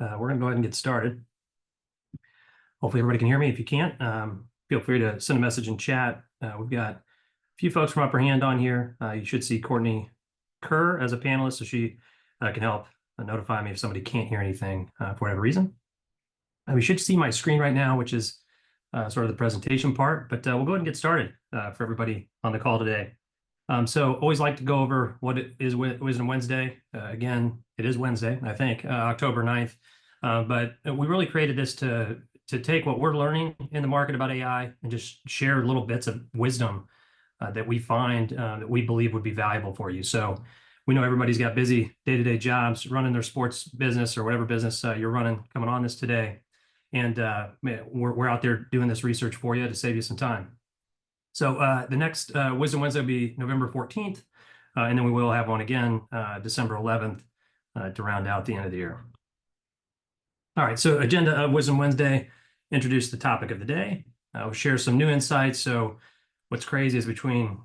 We're going to go ahead and get started. Hopefully everybody can hear me. If you can't, feel free to send a message in chat. We've got a few folks from Upper Hand on here. You should see Courtney Kerr as a panelist, so she can help notify me if somebody can't hear anything for whatever reason. We should see my screen right now, which is sort of the presentation part, but we'll go ahead and get started for everybody on the call today. So always like to go over what it is Wisdom Wednesday. Again, it is Wednesday, I think, October 9th. But we really created this to take what we're learning in the market about AI and just share little bits of wisdom that we find that we believe would be valuable for you. So we know everybody's got busy day-to-day jobs, running their sports business or whatever business you're running, coming on this today. And we're out there doing this research for you to save you some time. So the next Wisdom Wednesday will be November 14th, and then we will have one again December 11th to round out the end of the year. All right, so agenda of Wisdom Wednesday, introduce the topic of the day. We'll share some new insights. So what's crazy is between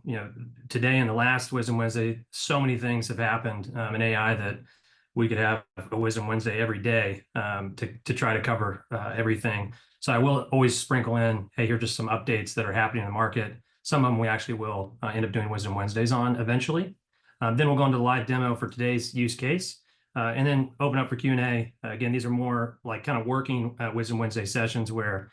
today and the last Wisdom Wednesday, so many things have happened in AI that we could have a Wisdom Wednesday every day to try to cover everything. So I will always sprinkle in, hey, here are just some updates that are happening in the market. Some of them we actually will end up doing Wisdom Wednesdays on eventually. Then we'll go into the live demo for today's use case, and then open up for Q&A. Again, these are more like kind of working Wisdom Wednesday sessions where,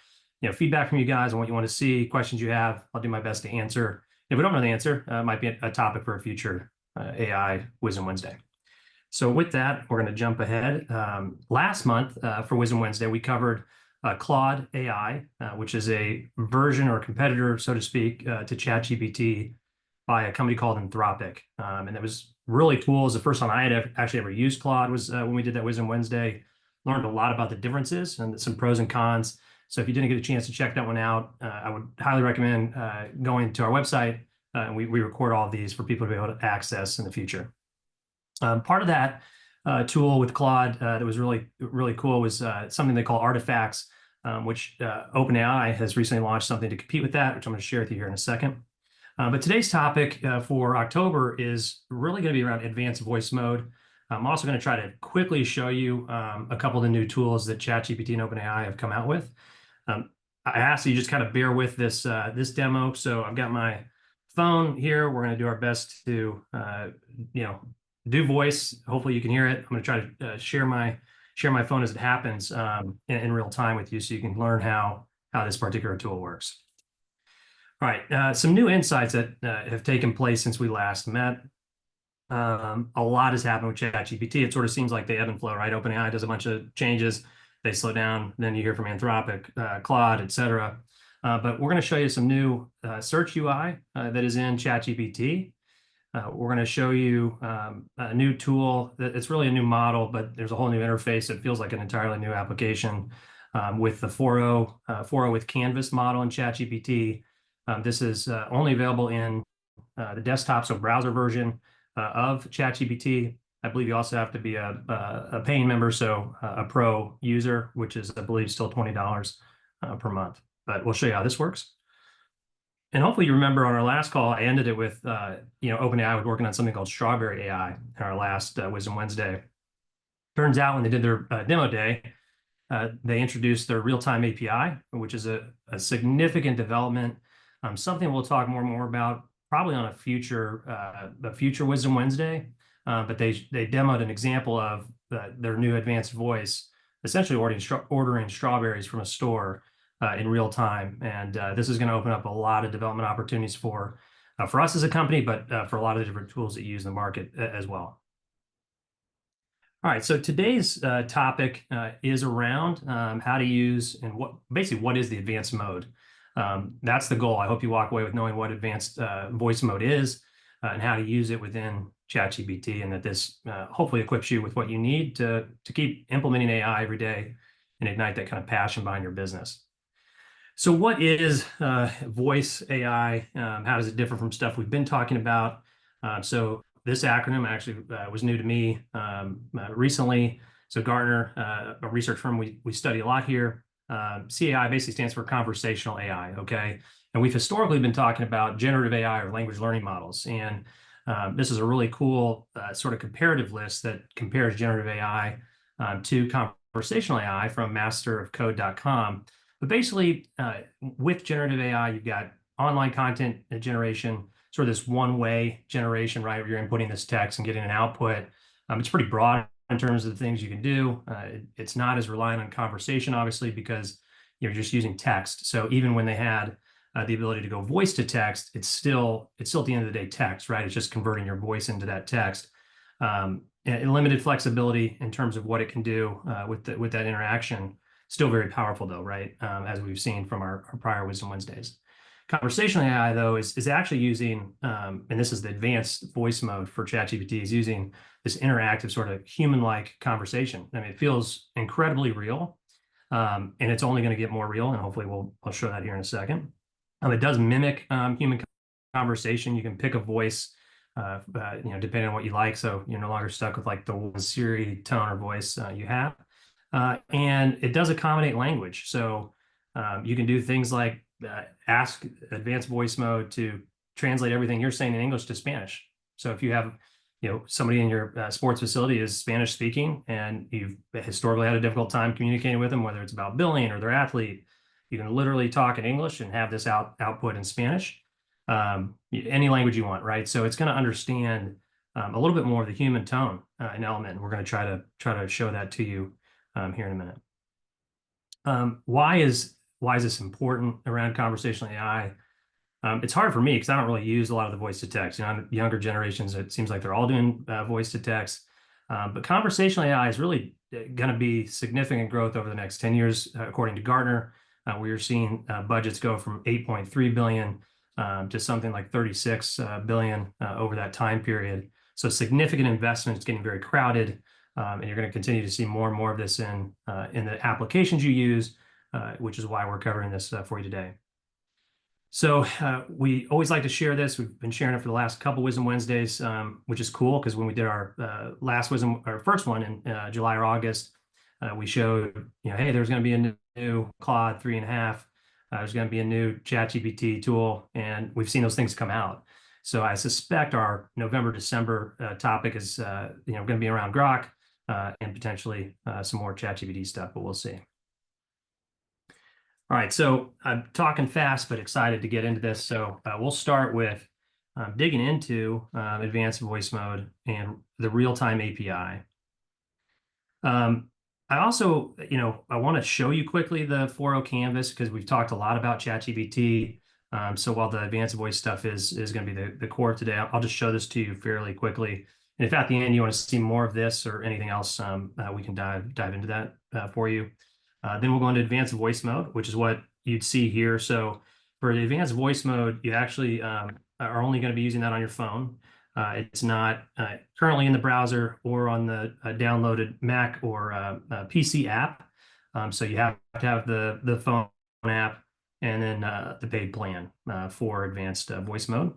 feedback from you guys on what you want to see, questions you have, I'll do my best to answer. If we don't know the answer, it might be a topic for a future AI Wisdom Wednesday. So with that, we're going to jump ahead. Last month for Wisdom Wednesday, we covered Claude AI, which is a version or competitor, so to speak, to ChatGPT by a company called Anthropic. And it was really cool. It was the first time I had actually ever used Claude was when we did that Wisdom Wednesday. Learned a lot about the differences and some pros and cons. So if you didn't get a chance to check that one out, I would highly recommend going to our website. And we record all of these for people to be able to access in the future. Part of that tool with Claude that was really, really cool was something they call artifacts, which OpenAI has recently launched something to compete with that, which I'm going to share with you here in a second. But today's topic for October is really going to be around advanced voice mode. I'm also going to try to quickly show you a couple of the new tools that ChatGPT and OpenAI have come out with. I ask that you just kind of bear with this this demo. So I've got my phone here. We're going to do our best to do voice. Hopefully you can hear it. I'm going to try to share my phone as it happens in real time with you, so you can learn how this particular tool works. All right, some new insights that have taken place since we last met. A lot has happened with ChatGPT. It sort of seems like they ebb and flow, right? OpenAI does a bunch of changes, they slow down, then you hear from Anthropic, Claude, etc. But we're going to show you some new search UI that is in ChatGPT. We're going to show you a new tool. It's really a new model, but there's a whole new interface. It feels like an entirely new application with the 4.0 with Canvas model in ChatGPT. This is only available in the desktop, so browser version of ChatGPT. I believe you also have to be a paying member, so a pro user, which is, I believe, still $20 per month. But we'll show you how this works. And hopefully you remember on our last call, I ended it with, OpenAI was working on something called Strawberry AI in our last Wisdom Wednesday. Turns out when they did their demo day, they introduced their real-time API, which is a significant development, something we'll talk more and more about probably on a future Wisdom Wednesday. But they demoed an example of their new advanced voice, essentially ordering strawberries from a store in real time. And this is going to open up a lot of development opportunities for us as a company, but for a lot of the different tools that you use in the market as well. All right, so today's topic is around how to use and what is the advanced mode. That's the goal. I hope you walk away with knowing what advanced voice mode is and how to use it within ChatGPT, and that this hopefully equips you with what you need to keep implementing AI every day and ignite that kind of passion behind your business. So what is voice AI? How does it differ from stuff we've been talking about? So this acronym actually was new to me recently. So Gartner, a research firm we study a lot here, CAI basically stands for Conversational AI, okay? And we've historically been talking about generative AI or language learning models. And this is a really cool sort of comparative list that compares generative AI to conversational AI from masterofcode.com. But basically, with generative AI, you've got online content generation, sort of this one-way generation, right? Where you're inputting this text and getting an output. It's pretty broad in terms of the things you can do. It's not as reliant on conversation, obviously, because you're just using text. So even when they had the ability to go voice to text, it's still at the end of the day text, right? It's just converting your voice into that text. And limited flexibility in terms of what it can do with that interaction. Still very powerful though, right? As we've seen from our prior Wisdom Wednesdays. Conversational AI though is actually using, and this is the advanced voice mode for ChatGPT, is using this interactive sort of human-like conversation. I mean, it feels incredibly real, and it's only going to get more real, and hopefully I'll show that here in a second. It does mimic human conversation. You can pick a voice, depending on what you like. So you're no longer stuck with like the Siri tone or voice you have. And it does accommodate language. So you can do things like ask advanced voice mode to translate everything you're saying in English to Spanish. So if you have, somebody in your sports facility is Spanish speaking and you've historically had a difficult time communicating with them, whether it's about billing or their athlete, you can literally talk in English and have this output in Spanish. Any language you want, right? So it's going to understand a little bit more of the human tone and element. We're going to try to show that to you here in a minute. Why is this important around conversational AI? It's hard for me because I don't really use a lot of the voice to text. Younger generations, it seems like they're all doing voice to text. But conversational AI is really going to be significant growth over the next 10 years, according to Gartner. We are seeing budgets go from 8.3 billion to something like 36 billion over that time period. So significant investment. It's getting very crowded, and you're going to continue to see more and more of this in the applications you use, which is why we're covering this for you today. So we always like to share this. We've been sharing it for the last couple Wisdom Wednesdays, which is cool because when we did our first one in July or August, we showed, hey, there's going to be a new Claude 3.5. There's going to be a new ChatGPT tool, and we've seen those things come out. So I suspect our November, December topic is going to be around Grok and potentially some more ChatGPT stuff, but we'll see. All right, so I'm talking fast, but excited to get into this. So we'll start with digging into advanced voice mode and the real-time API. I also, I want to show you quickly the 4.0 canvas because we've talked a lot about ChatGPT. So while the advanced voice stuff is going to be the core of today, I'll just show this to you fairly quickly. And if at the end you want to see more of this or anything else, we can dive into that for you. Then we'll go into advanced voice mode, which is what you'd see here. So for the advanced voice mode, you actually are only going to be using that on your phone. It's not currently in the browser or on the downloaded Mac or PC app. So you have to have the phone app and then the paid plan for advanced voice mode.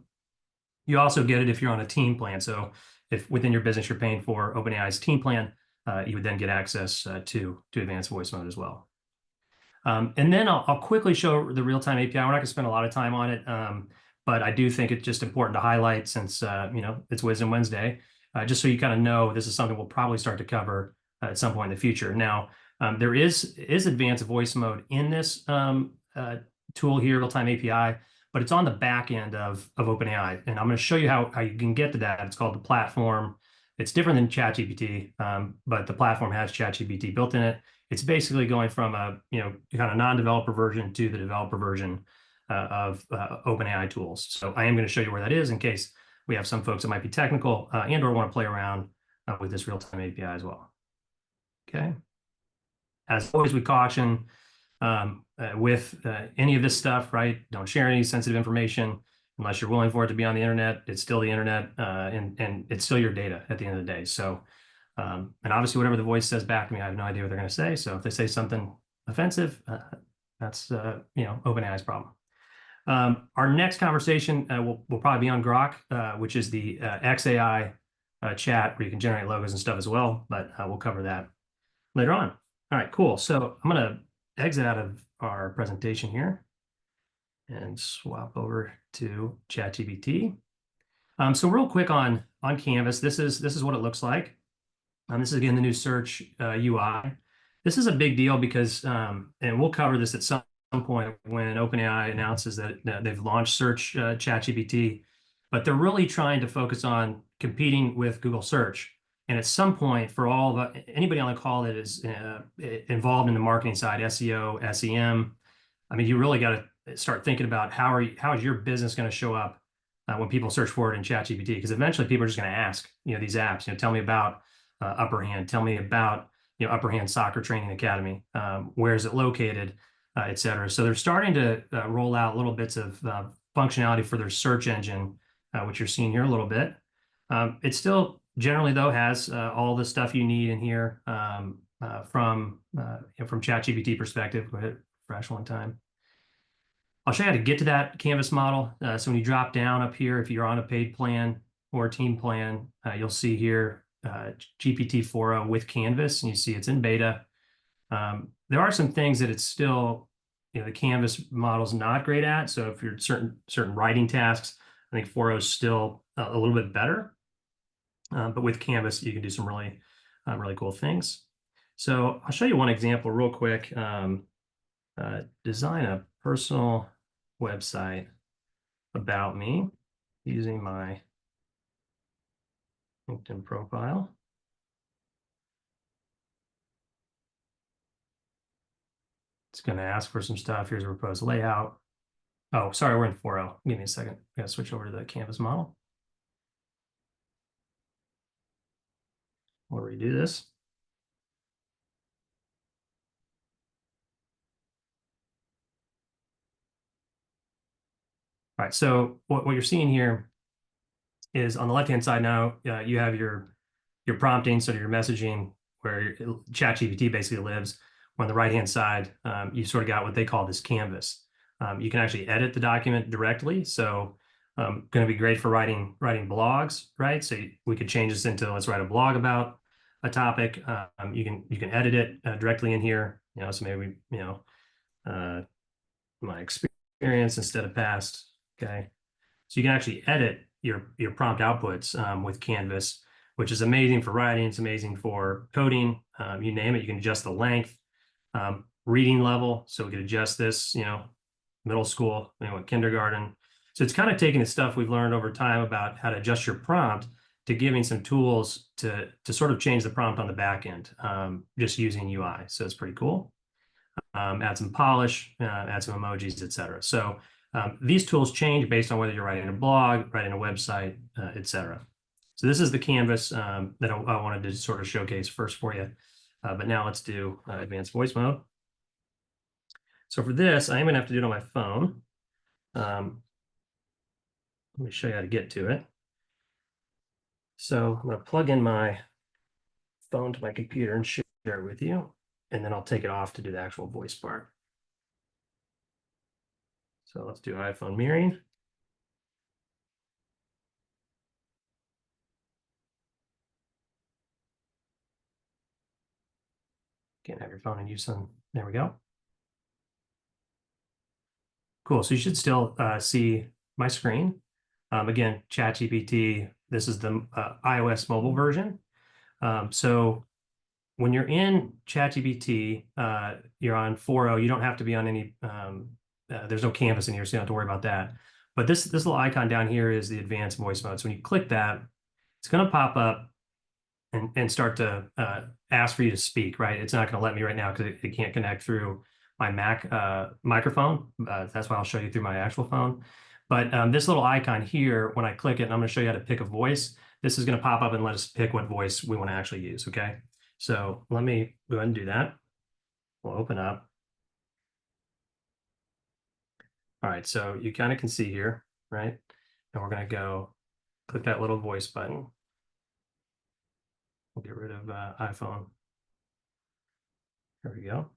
You also get it if you're on a team plan. So if within your business you're paying for OpenAI's team plan, you would then get access to advanced voice mode as well. And then I'll quickly show the real-time API. We're not going to spend a lot of time on it, but I do think it's just important to highlight since it's Wisdom Wednesday, just so you kind of know this is something we'll probably start to cover at some point in the future. Now, there is advanced voice mode in this tool here, real-time API, but it's on the back end of OpenAI, and I'm going to show you how you can get to that. It's called the platform. It's different than ChatGPT, but the platform has ChatGPT built in it. It's basically going from a kind of non-developer version to the developer version of OpenAI tools. So I am going to show you where that is in case we have some folks that might be technical and or want to play around with this real-time API as well. Okay. As always, we caution with any of this stuff, right? Don't share any sensitive information unless you're willing for it to be on the internet. It's still the internet, and it's still your data at the end of the day. So, and obviously, whatever the voice says back to me, I have no idea what they're going to say. So if they say something offensive, that's OpenAI's problem. Our next conversation will probably be on Grok, which is the XAI chat where you can generate logos and stuff as well. But we'll cover that later on. All right, cool. So I'm going to exit out of our presentation here and swap over to ChatGPT. So real quick on Canvas, this is what it looks like. This is again the new search UI. This is a big deal because, and we'll cover this at some point when OpenAI announces that they've launched search ChatGPT, but they're really trying to focus on competing with Google search. And at some point, for all the anybody on the call that is involved in the marketing side, SEO, SEM, I mean, you really got to start thinking about how is your business going to show up when people search for it in ChatGPT? Because eventually people are just going to ask, these apps, tell me about Upper Hand, tell me about Upper Hand Soccer Training Academy, where is it located, et cetera. So they're starting to roll out little bits of functionality for their search engine, which you're seeing here a little bit. It still generally though has all the stuff you need in here from ChatGPT perspective. Go ahead, refresh one time. I'll show you how to get to that Canvas model. So when you drop down up here, if you're on a paid plan or a team plan, you'll see here GPT-4o with Canvas, and you see it's in beta. There are some things that it's still, the Canvas model's not great at. So if you're certain writing tasks, I think 4o is still a little bit better. But with Canvas, you can do some really cool things. So I'll show you one example real quick. Design a personal website about me using my LinkedIn profile. It's going to ask for some stuff. Here's a proposed layout. Oh, sorry, we're in 4o. Give me a second. I got to switch over to the Canvas model. We'll redo this. All right, so what you're seeing here is on the left-hand side now, you have your prompting, so your messaging, where ChatGPT basically lives. On the right-hand side, you sort of got what they call this canvas. You can actually edit the document directly, so going to be great for writing blogs, right? So we could change this into, let's write a blog about a topic. You can edit it directly in here. So maybe my experience instead of past. Okay, so you can actually edit your prompt outputs with Canvas, which is amazing for writing. It's amazing for coding. You name it. You can adjust the length, reading level. So we could adjust this, middle school, kindergarten. So it's kind of taking the stuff we've learned over time about how to adjust your prompt to giving some tools to sort of change the prompt on the back end, just using UI. So it's pretty cool. Add some polish, add some emojis, et cetera. So these tools change based on whether you're writing a blog, writing a website, et cetera. So this is the canvas that I wanted to sort of showcase first for you. But now let's do advanced voice mode. So for this, I am going to have to do it on my phone. Let me show you how to get to it. So I'm going to plug in my phone to my computer and share it with you. And then I'll take it off to do the actual voice part. So let's do iPhone mirroring. Can't have your phone in use on, there we go. Cool, so you should still see my screen. Again, ChatGPT, this is the iOS mobile version. So when you're in ChatGPT, you're on 4o, you don't have to be on any, there's no canvas in here, so you don't have to worry about that. But this little icon down here is the advanced voice mode. So when you click that, it's going to pop up and start to ask for you to speak, right? It's not going to let me right now because it can't connect through my Mac microphone. That's why I'll show you through my actual phone. But this little icon here, when I click it, and I'm going to show you how to pick a voice, this is going to pop up and let us pick what voice we want to actually use, okay? So let me go ahead and do that. We'll open up. All right, so you kind of can see here, right? And we're going to go click that little voice button. We'll get rid of iPhone. There we go.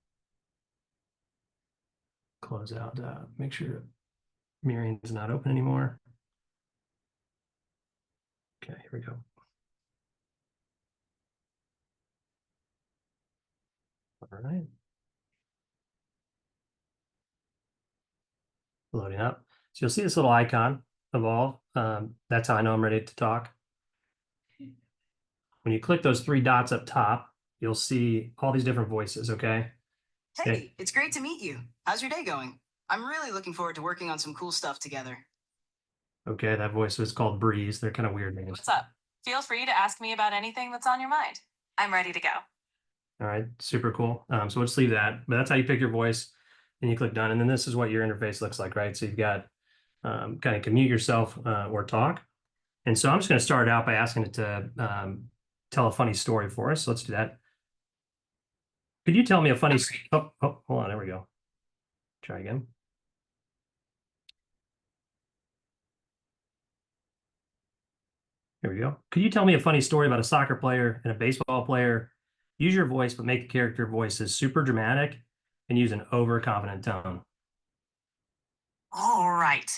Close out, make sure mirroring is not open anymore. Okay, here we go. All right. Loading up. So you'll see this little icon evolve. That's how I know I'm ready to talk. When you click those three dots up top, you'll see all these different voices, okay? Hey, it's great to meet you. How's your day going? I'm really looking forward to working on some cool stuff together. Okay, that voice was called Breeze. They're kind of weird names. What's up? Feel free to ask me about anything that's on your mind. I'm ready to go. All right, super cool. So we'll just leave that, but that's how you pick your voice and you click done. And then this is what your interface looks like, right? So you've got kind of commute yourself or talk. And so I'm just going to start out by asking it to tell a funny story for us. So let's do that. Could you tell me a funny, hold on, there we go. Try again. Here we go. Could you tell me a funny story about a soccer player and a baseball player? Use your voice, but make the character voices super dramatic and use an overconfident tone. All right.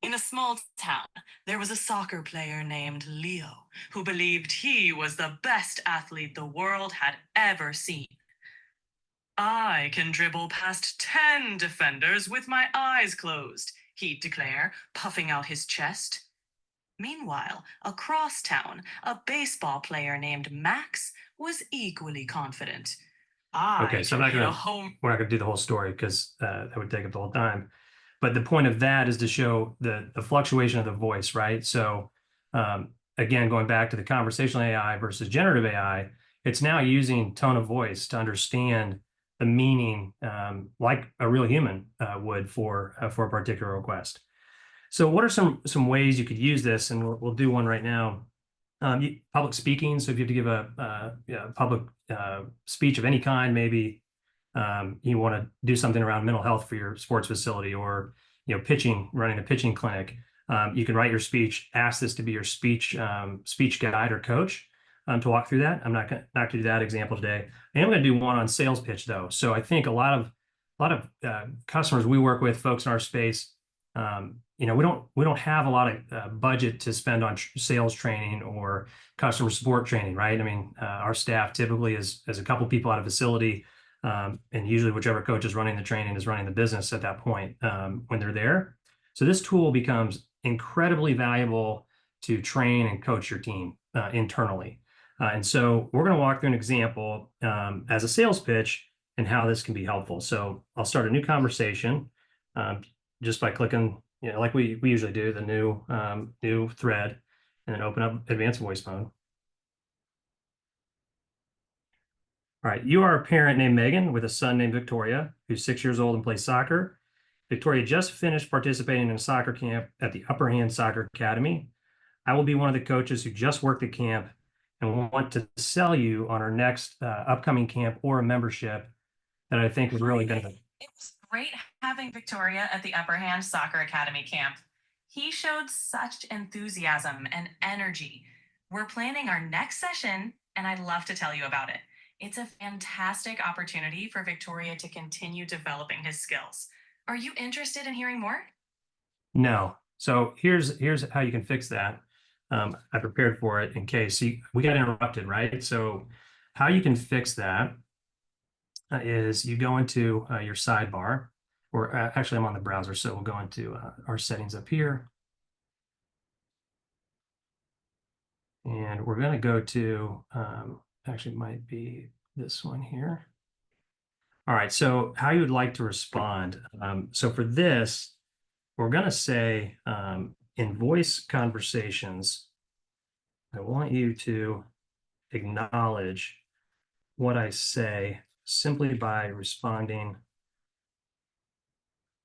In a small town, there was a soccer player named Leo who believed he was the best athlete the world had ever seen. I can dribble past 10 defenders with my eyes closed, he'd declare, puffing out his chest. Meanwhile, across town, a baseball player named Max was equally confident. Okay, so we're not gonna do the whole story because that would take up the whole time. But the point of that is to show the fluctuation of the voice, right? So again, going back to the conversational AI versus generative AI, it's now using tone of voice to understand the meaning like a real human would for a particular request. So what are some ways you could use this? And we'll do one right now. Public speaking. So if you have to give a public speech of any kind, maybe you want to do something around mental health for your sports facility, or pitching, running a pitching clinic. You can write your speech, ask this to be your speech guide or coach to walk through that. I'm not going to do that example today. I am going to do one on sales pitch though. So I think a lot of customers we work with, folks in our space, we don't have a lot of budget to spend on sales training or customer support training, right? I mean, our staff typically is a couple people out of facility, and usually whichever coach is running the training is running the business at that point when they're there. So this tool becomes incredibly valuable to train and coach your team internally. And so we're going to walk through an example as a sales pitch and how this can be helpful. So I'll start a new conversation just by clicking, like we usually do, the new thread, and then open up advanced voice mode. All right, you are a parent named Megan with a son named Victoria, who's 6 years old and plays soccer. Victoria just finished participating in a soccer camp at the Upper Hand Soccer Academy. I will be one of the coaches who just worked at camp and want to sell you on our next upcoming camp or a membership that I think would really benefit. It was great having Victoria at the Upper Hand Soccer Academy camp. He showed such enthusiasm and energy. We're planning our next session, and I'd love to tell you about it. It's a fantastic opportunity for Victoria to continue developing his skills. Are you interested in hearing more? No. So here's how you can fix that. I prepared for it in case we got interrupted, right? So how you can fix that is you go into your sidebar, or actually I'm on the browser, so we'll go into our settings up here. And we're going to go to, actually might be this one here. All right, so how you would like to respond. So for this, we're going to say in voice conversations, I want you to acknowledge what I say simply by responding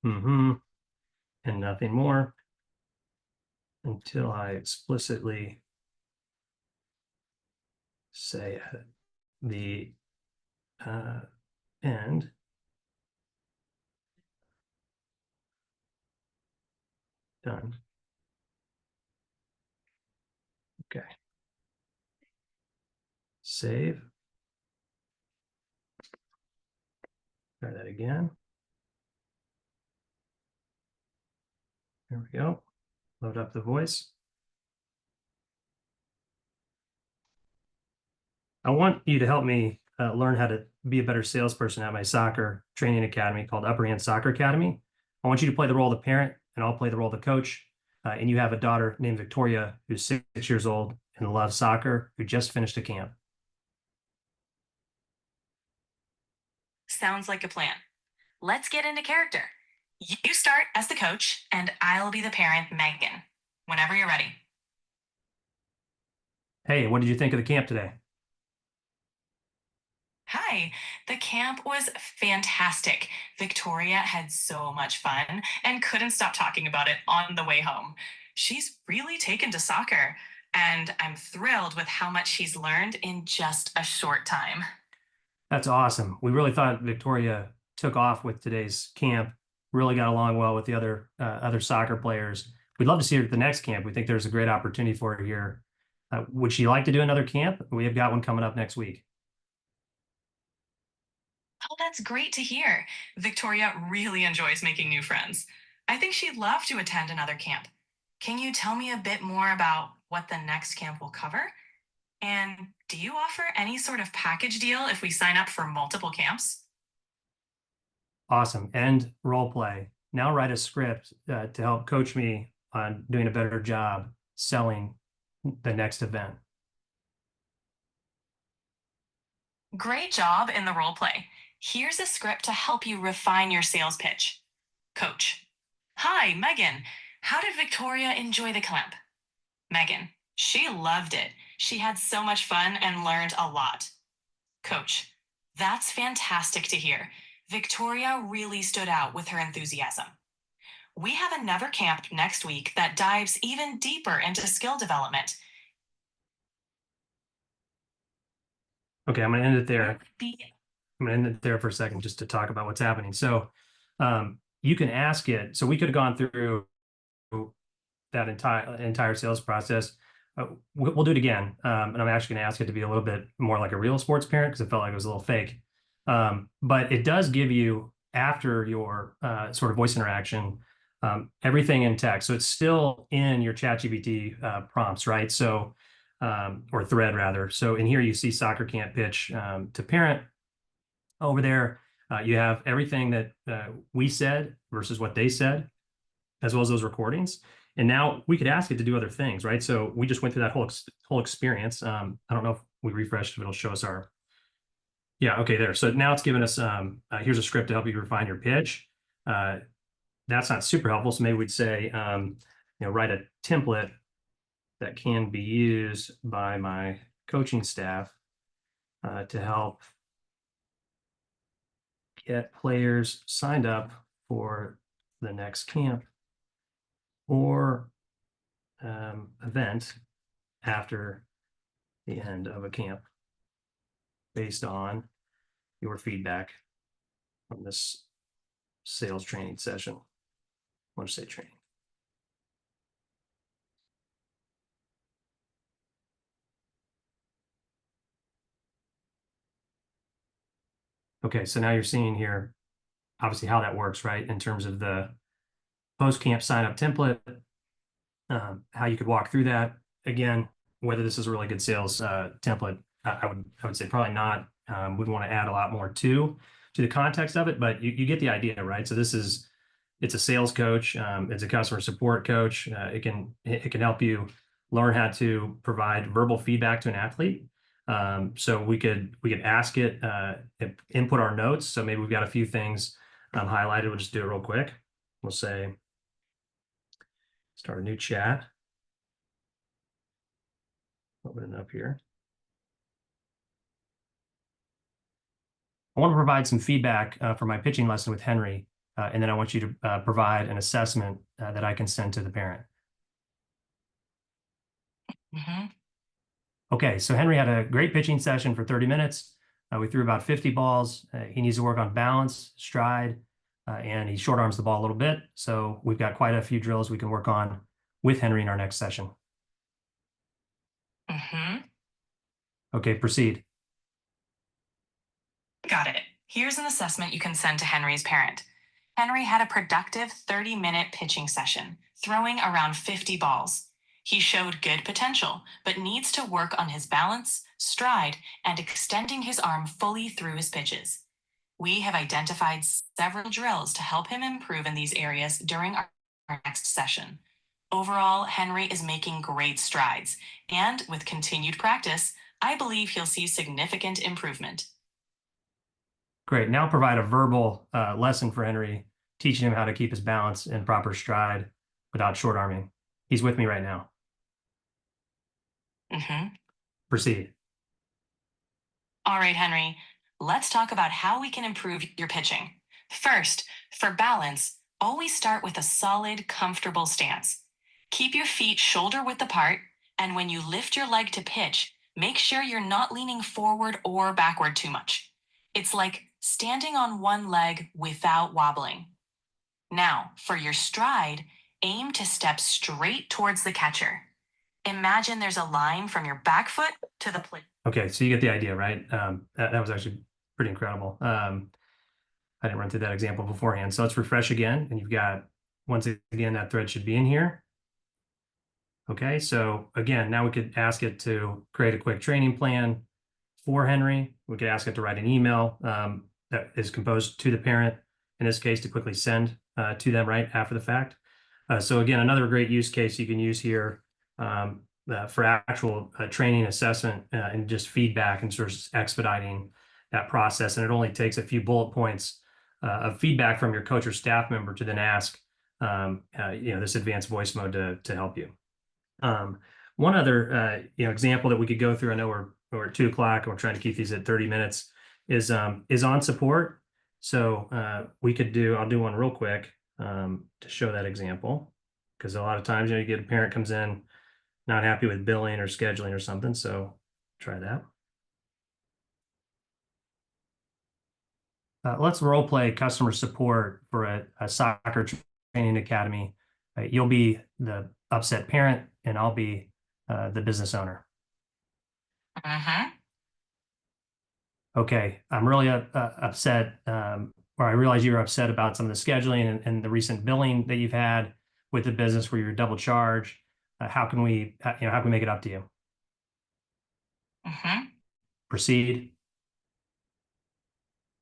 and nothing more until I explicitly say the end. Done. Okay. Save. Try that again. There we go. Load up the voice. I want you to help me learn how to be a better salesperson at my soccer training academy called Upper Hand Soccer Academy. I want you to play the role of the parent, and I'll play the role of the coach. And you have a daughter named Victoria who's 6 years old and loves soccer, who just finished a camp. sounds like a plan. Let's get into character. You start as the coach, and I'll be the parent, Megan, whenever you're ready. Hey, what did you think of the camp today? Hi, the camp was fantastic. Victoria had so much fun and couldn't stop talking about it on the way home. She's really taken to soccer, and I'm thrilled with how much she's learned in just a short time. That's awesome. We really thought Victoria took off with today's camp, really got along well with the other soccer players. We'd love to see her at the next camp. We think there's a great opportunity for her here. Would she like to do another camp? We have got one coming up next week. Oh, that's great to hear. Victoria really enjoys making new friends. I think she'd love to attend another camp. Can you tell me a bit more about what the next camp will cover? And do you offer any sort of package deal if we sign up for multiple camps? Awesome. End role play. Now write a script to help coach me on doing a better job selling the next event. Great job in the role play. Here's a script to help you refine your sales pitch. Coach. Hi, Megan. How did Victoria enjoy the camp? Megan. She loved it. She had so much fun and learned a lot. Coach. That's fantastic to hear. Victoria really stood out with her enthusiasm. We have another camp next week that dives even deeper into skill development. Okay, I'm going to end it there. The I'm going to end it there for a second just to talk about what's happening. So you can ask it. So we could have gone through that entire sales process. We'll do it again. And I'm actually going to ask it to be a little bit more like a real sports parent because it felt like it was a little fake. But it does give you, after your sort of voice interaction, everything in text. So it's still in your ChatGPT prompts, right? So, or thread rather. So in here you see soccer camp pitch to parent. Over there, you have everything that we said versus what they said, as well as those recordings. And now we could ask it to do other things, right? So we just went through that whole experience. I don't know if we refreshed, if it'll show us our, yeah, okay, there. So now it's given us, here's a script to help you refine your pitch. That's not super helpful. So maybe we'd say, write a template that can be used by my coaching staff to help get players signed up for the next camp or event after the end of a camp based on your feedback from this sales training session. I want to say training. Okay, so now you're seeing here, obviously how that works, right? In terms of the post-camp sign-up template, how you could walk through that. Again, whether this is a really good sales template, I would say probably not. We'd want to add a lot more to the context of it, but you get the idea, right? So it's a sales coach, it's a customer support coach. It can help you learn how to provide verbal feedback to an athlete. So we could ask it, input our notes. So maybe we've got a few things highlighted. We'll just do it real quick. We'll say, start a new chat. Open it up here. I want to provide some feedback for my pitching lesson with Henry, and then I want you to provide an assessment that I can send to the parent. Mm-hmm. Okay, so Henry had a great pitching session for 30 minutes. We threw about 50 balls. He needs to work on balance, stride, and he short arms the ball a little bit. So we've got quite a few drills we can work on with Henry in our next session. Mm-hmm. Okay, proceed. Got it. Here's an assessment you can send to Henry's parent. Henry had a productive 30-minute pitching session, throwing around 50 balls. He showed good potential, but needs to work on his balance, stride, and extending his arm fully through his pitches. We have identified several drills to help him improve in these areas during our next session. Overall, Henry is making great strides, and with continued practice, I believe he'll see significant improvement. Great. Now provide a verbal lesson for Henry, teaching him how to keep his balance in proper stride without short arming. He's with me right now. Proceed. All right, Henry, let's talk about how we can improve your pitching. First, for balance, always start with a solid, comfortable stance. Keep your feet shoulder width apart, and when you lift your leg to pitch, make sure you're not leaning forward or backward too much. It's like standing on one leg without wobbling. Now, for your stride, aim to step straight towards the catcher. Imagine there's a line from your back foot to the plate. Okay, so you get the idea, right? That was actually pretty incredible. I didn't run through that example beforehand. So let's refresh again. And you've got, once again, that thread should be in here. Okay, so again, now we could ask it to create a quick training plan for Henry. We could ask it to write an email that is composed to the parent, in this case, to quickly send to them right after the fact. So again, another great use case you can use here for actual training assessment and just feedback and sort of expediting that process. And it only takes a few bullet points of feedback from your coach or staff member to then ask this advanced voice mode to help you. One other example that we could go through, I know we're at 2 o'clock and we're trying to keep these at 30 minutes, is on support. So I'll do one real quick to show that example, because a lot of times, you get a parent comes in not happy with billing or scheduling or something. So try that. Let's role play customer support for a soccer training academy. You'll be the upset parent and I'll be the business owner. Okay, I'm really upset, or I realize you're upset about some of the scheduling and the recent billing that you've had with the business where you're double charged. How can we make it up to you? Proceed.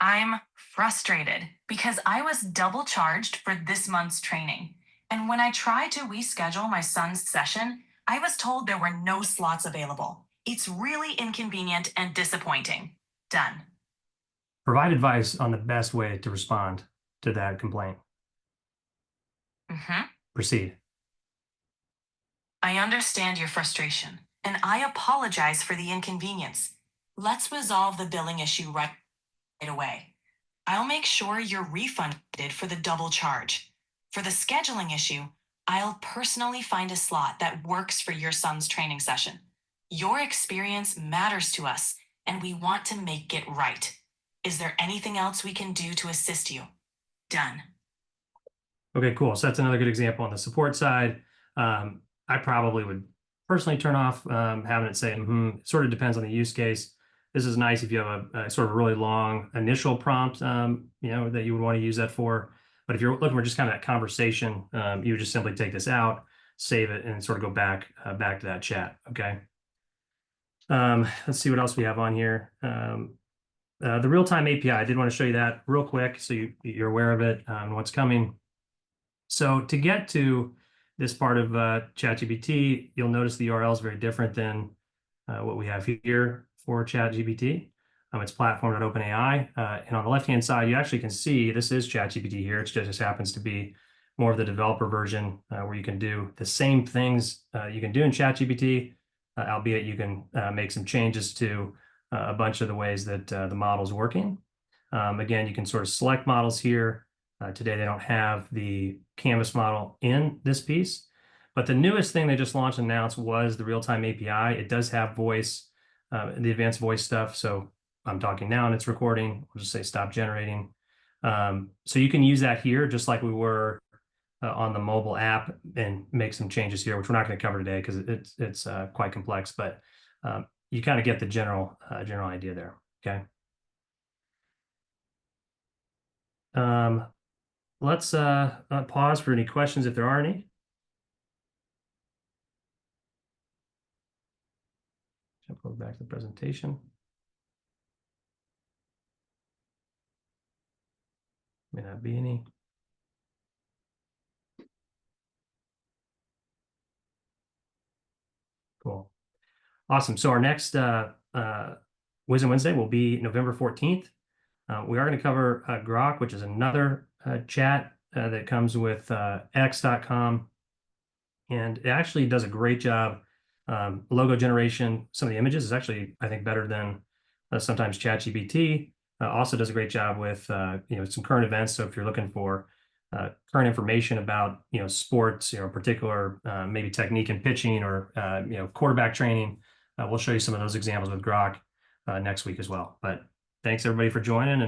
I'm frustrated because I was double charged for this month's training. And when I tried to reschedule my son's session, I was told there were no slots available. It's really inconvenient and disappointing. Done. Provide advice on the best way to respond to that complaint. Proceed. I understand your frustration, and I apologize for the inconvenience. Let's resolve the billing issue right away. I'll make sure you're refunded for the double charge. For the scheduling issue, I'll personally find a slot that works for your son's training session. Your experience matters to us, and we want to make it right. Is there anything else we can do to assist you? Done. Okay, cool. So that's another good example on the support side. I probably would personally turn off having it say, it sort of depends on the use case. This is nice if you have a sort of really long initial prompt, that you would want to use that for. But if you're looking for just kind of that conversation, you would just simply take this out, save it, and sort of go back to that chat. Okay. Let's see what else we have on here. The real-time API, I did want to show you that real quick so you're aware of it and what's coming. So to get to this part of ChatGPT, you'll notice the URL is very different than what we have here for ChatGPT. It's platform.openai. And on the left-hand side, you actually can see this is ChatGPT here. It just happens to be more of the developer version where you can do the same things you can do in ChatGPT, albeit you can make some changes to a bunch of the ways that the model's working. Again, you can sort of select models here. Today, they don't have the Canvas model in this piece, but the newest thing they just launched and announced was the real-time API. It does have voice, the advanced voice stuff. So I'm talking now and it's recording. We'll just say stop generating. So you can use that here just like we were on the mobile app and make some changes here, which we're not going to cover today because it's quite complex, but you kind of get the general idea there. Okay. Let's pause for any questions if there are any. Jump over back to the presentation. May not be any. Cool. Awesome. So our next Wisdom Wednesday will be November 14th. We are going to cover Grok, which is another chat that comes with x.com. And it actually does a great job. Logo generation, some of the images is actually, I think, better than sometimes ChatGPT. Also does a great job with some current events. So if you're looking for current information about sports, particular maybe technique in pitching or quarterback training, we'll show you some of those examples with Grok next week as well. But thanks everybody for joining. And